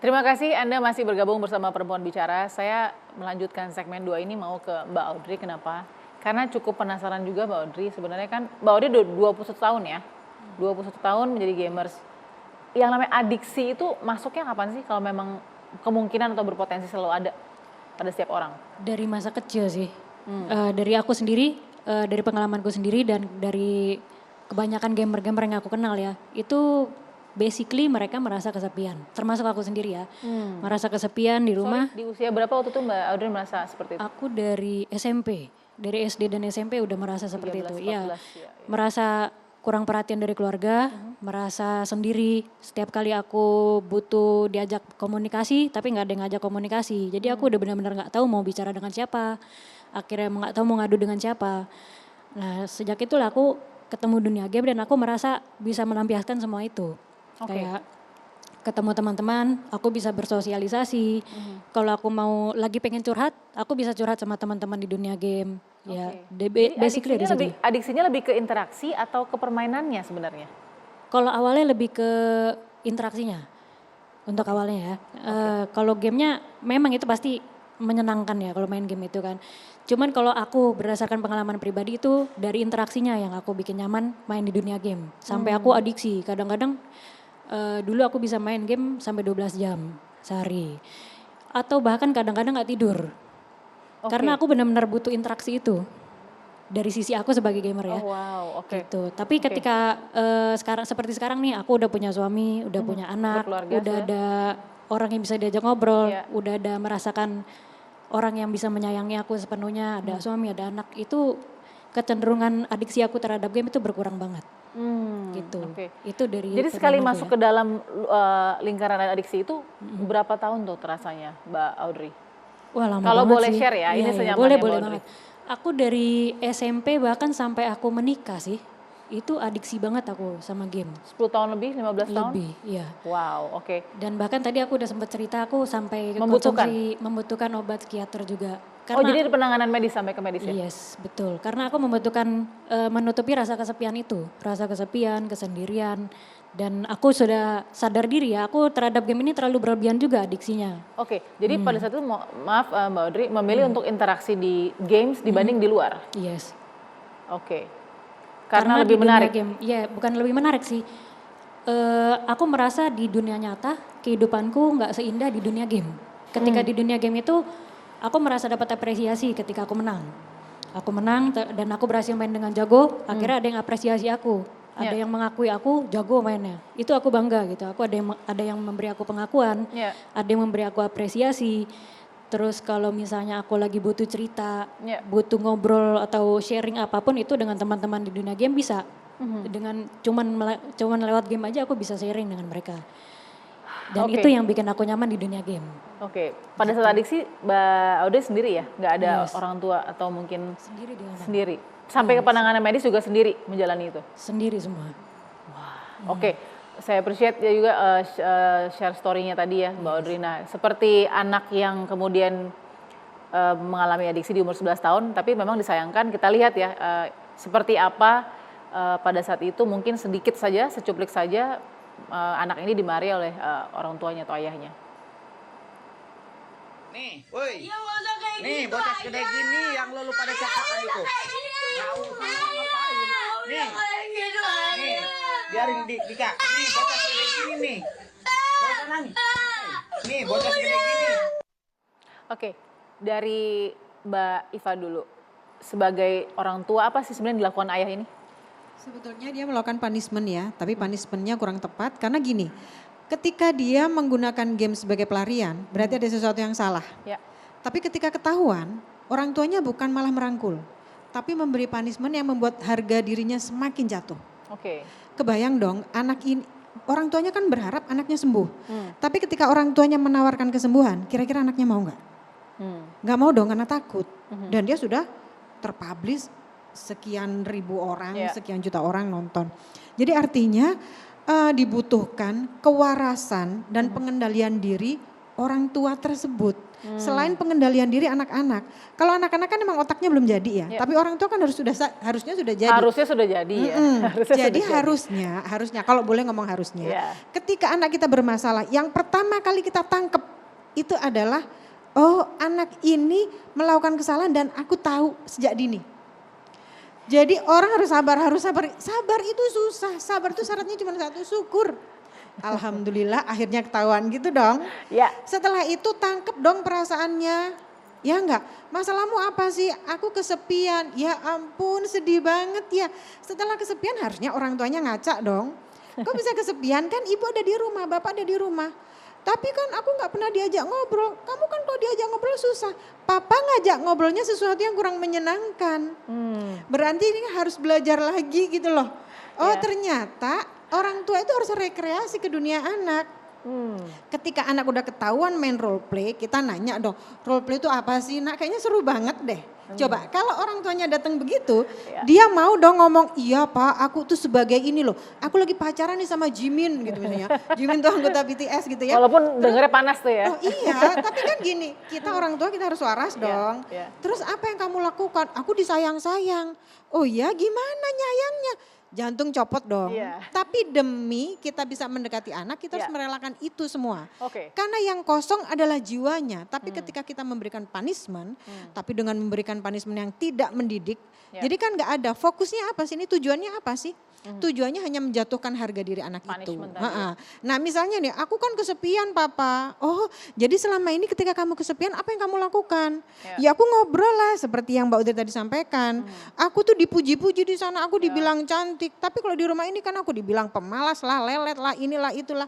Terima kasih Anda masih bergabung bersama Perempuan Bicara. Saya melanjutkan segmen 2 ini mau ke Mbak Audrey. Kenapa? Karena cukup penasaran juga Mbak Audrey. Sebenarnya kan Mbak Audrey 21 tahun ya. 21 tahun menjadi gamers. Yang namanya adiksi itu masuknya kapan sih kalau memang kemungkinan atau berpotensi selalu ada pada setiap orang? Dari masa kecil sih. Dari aku sendiri, dari pengalamanku sendiri dan dari kebanyakan gamer-gamer yang aku kenal ya. Itu basically mereka merasa kesepian. Termasuk aku sendiri ya. Merasa kesepian di rumah. Sorry, di usia berapa waktu itu Mbak Audrey merasa seperti itu? Aku dari SMP. Dari SD dan SMP udah merasa seperti 13, itu. 14, ya. Merasa kurang perhatian dari keluarga, merasa sendiri. Setiap kali aku butuh diajak komunikasi, tapi nggak ada yang ngajak komunikasi. Jadi aku udah benar-benar nggak tahu mau bicara dengan siapa. Akhirnya nggak tahu mau ngadu dengan siapa. Nah sejak itulah aku ketemu dunia game dan aku merasa bisa melampiaskan semua itu. Kayak ketemu teman-teman, aku bisa bersosialisasi. Kalau aku mau lagi pengen curhat, aku bisa curhat sama teman-teman di dunia game. Ya, Jadi basically dari situ. adiksinya lebih ke interaksi atau ke permainannya sebenarnya? Kalau awalnya lebih ke interaksinya, untuk awalnya ya. Kalau gamenya memang itu pasti menyenangkan ya kalau main game itu kan. Cuman kalau aku berdasarkan pengalaman pribadi itu dari interaksinya yang aku bikin nyaman main di dunia game. Sampai aku adiksi, kadang-kadang dulu aku bisa main game sampai 12 jam sehari. Atau bahkan kadang-kadang gak tidur. Karena aku benar-benar butuh interaksi itu. Dari sisi aku sebagai gamer ya. Oh wow, oke. Gitu. Tapi ketika sekarang seperti sekarang nih aku udah punya suami, udah punya anak, Berkeluarga udah sudah. ada orang yang bisa diajak ngobrol, Iya. udah ada merasakan orang yang bisa menyayangi aku sepenuhnya, ada suami, ada anak, itu kecenderungan adiksi aku terhadap game itu berkurang banget. Gitu. Oke. Itu dari Jadi sekali pengalamanku masuk ya. ke dalam lingkaran adiksi itu berapa tahun tuh terasanya Mbak Audrey? Wah lama Kalau banget boleh sih. share ya, ini Iya, senyamannya boleh Mbak Audrey. banget. Aku dari SMP bahkan sampai aku menikah sih, itu adiksi banget aku sama game. 10 tahun lebih, 15 tahun? Lebih, iya. Wow, oke. Dan bahkan tadi aku udah sempat cerita aku sampai Membutuhkan? membutuhkan obat psikiater juga. Oh jadi ada penanganan medis sampai ke medis ya? Yes, betul. Karena aku membutuhkan menutupi rasa kesepian itu. Rasa kesepian, kesendirian. Dan aku sudah sadar diri ya, aku terhadap game ini terlalu berlebihan juga adiksinya. Oke, jadi pada saat itu maaf Mbak Audrey memilih untuk interaksi di games dibanding di luar? Yes. Oke. Karena di lebih dunia menarik? game, ya bukan lebih menarik sih. Aku merasa di dunia nyata kehidupanku nggak seindah di dunia game. Ketika di dunia game itu aku merasa dapat apresiasi ketika aku menang. Aku menang dan aku berhasil main dengan jago, akhirnya ada yang apresiasi aku. Ada yang mengakui aku jago mainnya. Itu aku bangga gitu. Aku ada yang memberi aku pengakuan, ada yang memberi aku apresiasi. Terus kalau misalnya aku lagi butuh cerita, butuh ngobrol atau sharing apapun itu dengan teman-teman di dunia game bisa. Dengan cuman lewat game aja aku bisa sharing dengan mereka. Dan itu yang bikin aku nyaman di dunia game. Oke, pada saat adiksi Mbak Audrey sendiri ya? Nggak ada orang tua atau mungkin Sendiri di sana. sendiri? Sampai ke penanganan medis juga sendiri menjalani itu? Sendiri semua. Wah, oke. Saya appreciate ya juga share story-nya tadi ya Mbak Audrey. Nah, seperti anak yang kemudian mengalami adiksi di umur 11 tahun, tapi memang disayangkan kita lihat ya seperti apa pada saat itu mungkin sedikit saja, secuplik saja anak ini dimarahi oleh orang tuanya atau ayahnya. Nih, woi. Nih, bocah gede gini yang lo pada cakapan itu. Nggak usah ngapain. Nih, nih, biarin Dika. Nih, bocah gede gini nih. Gak usah nangis. Nih, bocah gede gini. Oke, dari Mbak Iva dulu. Sebagai orang tua apa sih sebenarnya dilakukan ayah ini? Sebetulnya dia melakukan punishment ya, tapi punishmentnya kurang tepat karena gini, ketika dia menggunakan game sebagai pelarian, berarti ada sesuatu yang salah. Ya. Tapi ketika ketahuan, orang tuanya bukan malah merangkul, tapi memberi punishment yang membuat harga dirinya semakin jatuh. Oke. Kebayang dong, anak ini, orang tuanya kan berharap anaknya sembuh. Tapi ketika orang tuanya menawarkan kesembuhan, kira-kira anaknya mau nggak? Nggak mau dong karena takut. Dan dia sudah terpublish sekian ribu orang, sekian juta orang nonton. Jadi artinya dibutuhkan kewarasan dan pengendalian diri orang tua tersebut. Selain pengendalian diri anak-anak. Kalau anak-anak kan memang otaknya belum jadi ya. Tapi orang tua kan harusnya sudah jadi. Harusnya sudah jadi ya. Harusnya Jadi sudah harusnya kalau boleh ngomong harusnya. Iya. Ketika anak kita bermasalah, yang pertama kali kita tangkep itu adalah, oh anak ini melakukan kesalahan dan aku tahu sejak dini. Jadi orang harus sabar, Sabar itu susah, sabar itu syaratnya cuma satu, syukur. Alhamdulillah akhirnya ketahuan gitu dong. Ya. Setelah itu tangkep dong perasaannya. Ya enggak, masalahmu apa sih? Aku kesepian, ya ampun sedih banget ya. Setelah kesepian harusnya orang tuanya ngaca dong. Kok bisa kesepian kan ibu ada di rumah, bapak ada di rumah. Tapi kan aku nggak pernah diajak ngobrol. Kamu kan kalau diajak ngobrol susah. Papa ngajak ngobrolnya sesuatu yang kurang menyenangkan. Berarti ini harus belajar lagi gitu loh. Oh ternyata orang tua itu harus rekreasi ke dunia anak. Ketika anak udah ketahuan main role play, kita nanya dong, role play itu apa sih? Nak kayaknya seru banget deh. Coba kalau orang tuanya datang begitu, dia mau dong ngomong, iya pak aku tuh sebagai ini loh. Aku lagi pacaran nih sama Jimin gitu misalnya. Jimin tuh anggota BTS gitu ya. Walaupun dengernya panas tuh ya. Oh iya, tapi kan gini, kita orang tua kita harus waras dong. Iya. Terus apa yang kamu lakukan? Aku disayang-sayang. Oh iya, gimana nyayangnya? Jantung copot dong. Iya. Tapi demi kita bisa mendekati anak, kita harus Iya. merelakan itu semua. Oke. Karena yang kosong adalah jiwanya. Tapi ketika kita memberikan punishment, tapi dengan memberikan punishment yang tidak mendidik, jadi kan nggak ada. Fokusnya apa sih? Ini tujuannya apa sih? Tujuannya hanya menjatuhkan harga diri anak itu. Punishment tadi. Nah misalnya nih, aku kan kesepian papa. Oh jadi selama ini ketika kamu kesepian apa yang kamu lakukan? Ya aku ngobrol lah seperti yang Mbak Udri tadi sampaikan. Aku tuh dipuji-puji di sana, aku dibilang cantik. Tapi kalau di rumah ini kan aku dibilang pemalas lah, lelet lah, inilah itulah.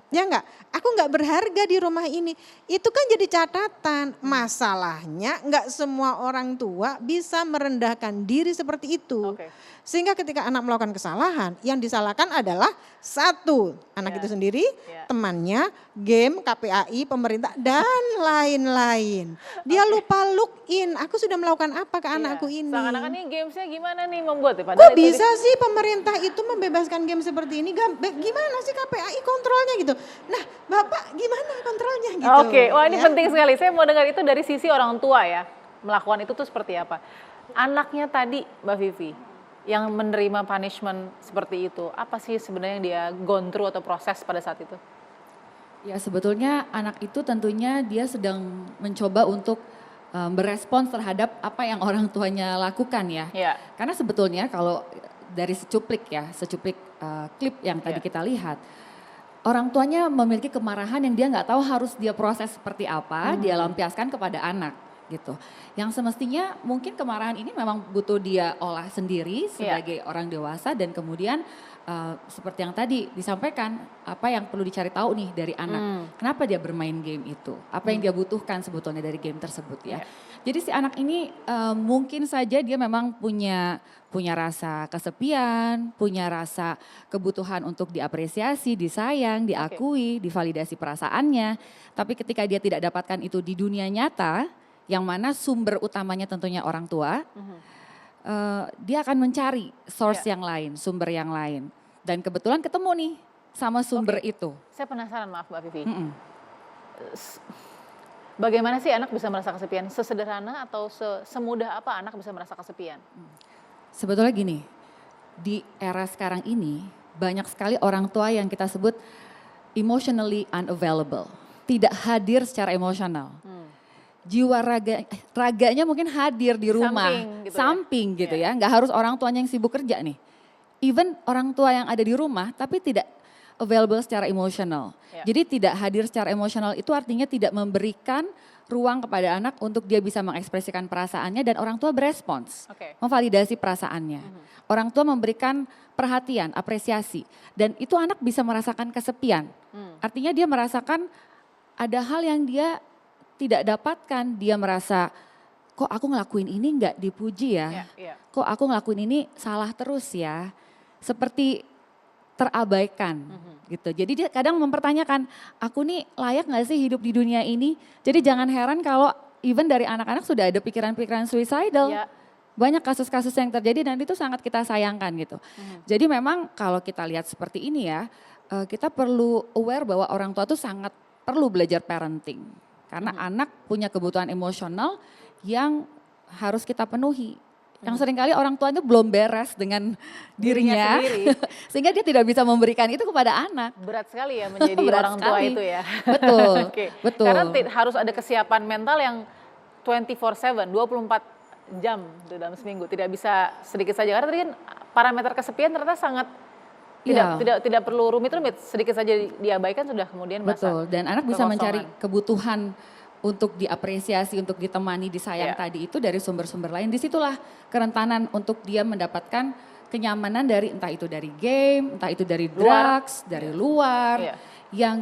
Ya enggak, aku enggak berharga di rumah ini. Itu kan jadi catatan. Masalahnya enggak semua orang tua bisa merendahkan diri seperti itu. Oke. Sehingga ketika anak melakukan kesalahan, yang disalahkan adalah satu, anak itu sendiri, temannya, game, KPAI, pemerintah, dan lain-lain. Dia lupa look in, aku sudah melakukan apa ke anakku ini. Seakan-akan nih gamesnya gimana nih membuat ya? Kok bisa sih pemerintah itu membebaskan game seperti ini? Gimana sih KPAI kontrolnya gitu? Nah Bapak gimana kontrolnya gitu? Oke, wah ini ya? penting sekali. Saya mau dengar itu dari sisi orang tua ya. Melakukan itu tuh seperti apa. Anaknya tadi Mbak Vivi, yang menerima punishment seperti itu, apa sih sebenarnya yang dia gone through atau proses pada saat itu? Ya sebetulnya anak itu tentunya dia sedang mencoba untuk berespons terhadap apa yang orang tuanya lakukan ya. Iya. Karena sebetulnya kalau dari secuplik klip yang tadi kita lihat, orang tuanya memiliki kemarahan yang dia nggak tahu harus dia proses seperti apa, dia lampiaskan kepada anak gitu. Yang semestinya mungkin kemarahan ini memang butuh dia olah sendiri sebagai orang dewasa dan kemudian seperti yang tadi disampaikan apa yang perlu dicari tahu nih dari anak. Kenapa dia bermain game itu? Apa yang dia butuhkan sebetulnya dari game tersebut ya. Jadi si anak ini mungkin saja dia memang punya rasa kesepian, punya rasa kebutuhan untuk diapresiasi, disayang, diakui, divalidasi perasaannya. Tapi ketika dia tidak dapatkan itu di dunia nyata, yang mana sumber utamanya tentunya orang tua, dia akan mencari source yang lain, sumber yang lain. Dan kebetulan ketemu nih sama sumber itu. Saya penasaran, maaf Mbak Vivi. Bagaimana sih anak bisa merasa kesepian? Sesederhana atau semudah apa anak bisa merasa kesepian? Sebetulnya gini, di era sekarang ini banyak sekali orang tua yang kita sebut emotionally unavailable. Tidak hadir secara emosional. Jiwa raganya mungkin hadir di rumah, samping gitu ya, nggak harus orang tuanya yang sibuk kerja nih. Even orang tua yang ada di rumah tapi tidak available secara emosional. Jadi tidak hadir secara emosional itu artinya tidak memberikan ruang kepada anak untuk dia bisa mengekspresikan perasaannya dan orang tua berespons, memvalidasi perasaannya. Orang tua memberikan perhatian, apresiasi dan itu anak bisa merasakan kesepian. Artinya dia merasakan ada hal yang dia tidak dapatkan, dia merasa kok aku ngelakuin ini nggak dipuji ya, kok aku ngelakuin ini salah terus ya, seperti terabaikan gitu. Jadi dia kadang mempertanyakan, aku nih layak nggak sih hidup di dunia ini? Jadi jangan heran kalau even dari anak-anak sudah ada pikiran-pikiran suicidal. Banyak kasus-kasus yang terjadi dan itu sangat kita sayangkan gitu. Jadi memang kalau kita lihat seperti ini ya, kita perlu aware bahwa orang tua tuh sangat perlu belajar parenting. Karena anak punya kebutuhan emosional yang harus kita penuhi. Yang seringkali orang tua itu belum beres dengan dirinya, sendiri. sehingga dia tidak bisa memberikan itu kepada anak. Berat sekali ya menjadi Berat orang tua sekali. itu ya. Betul, Oke. betul. Karena harus ada kesiapan mental yang 24/7, 24 jam tuh dalam seminggu. Tidak bisa sedikit saja. Karena tadi kan parameter kesepian ternyata sangat tidak perlu rumit-rumit. Sedikit saja diabaikan sudah kemudian merasa Betul, dan anak bisa kekosongan. mencari kebutuhan untuk diapresiasi, untuk ditemani, disayang Iya. tadi itu dari sumber-sumber lain. Disitulah kerentanan untuk dia mendapatkan kenyamanan dari entah itu dari game, entah itu dari Luar. drugs, dari luar, Iya. yang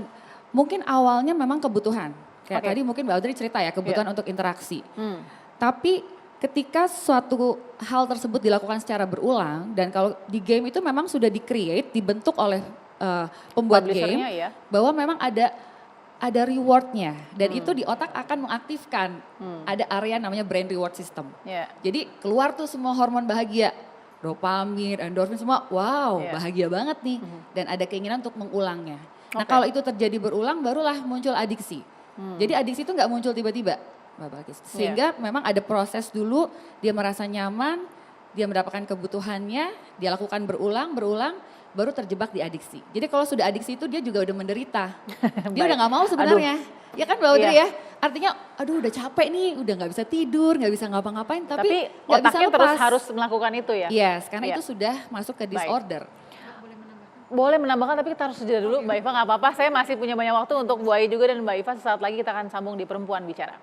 mungkin awalnya memang kebutuhan. Kayak Oke. tadi mungkin Mbak Audrey cerita ya, kebutuhan untuk interaksi. Hmm. Tapi ketika suatu hal tersebut dilakukan secara berulang, dan kalau di game itu memang sudah di-create, dibentuk oleh pembuat Publishernya game, ya. bahwa memang ada rewardnya, dan itu di otak akan mengaktifkan ada area namanya brain reward system. Ya. Jadi keluar tuh semua hormon bahagia, dopamin, endorfin semua, wow Iya. bahagia banget nih, dan ada keinginan untuk mengulangnya. Nah Oke. kalau itu terjadi berulang, barulah muncul adiksi. Jadi adiksi itu nggak muncul tiba-tiba, Mbak Balkis. Sehingga memang ada proses dulu, dia merasa nyaman, dia mendapatkan kebutuhannya, dia lakukan berulang, baru terjebak di adiksi. Jadi kalau sudah adiksi itu dia juga udah menderita. Dia udah nggak mau sebenarnya. Ya kan Mbak Audrey Iya. ya? Artinya aduh udah capek nih, udah nggak bisa tidur, nggak bisa ngapa-ngapain, tapi Tapi nggak bisa otaknya terus lepas. harus melakukan itu ya. Yes, karena Iya. itu sudah masuk ke Baik. disorder. Boleh menambahkan tapi kita harus jeda dulu Mbak Iva, nggak apa-apa. Saya masih punya banyak waktu untuk Bu Ai juga dan Mbak Iva. Sesaat lagi kita akan sambung di Perempuan Bicara.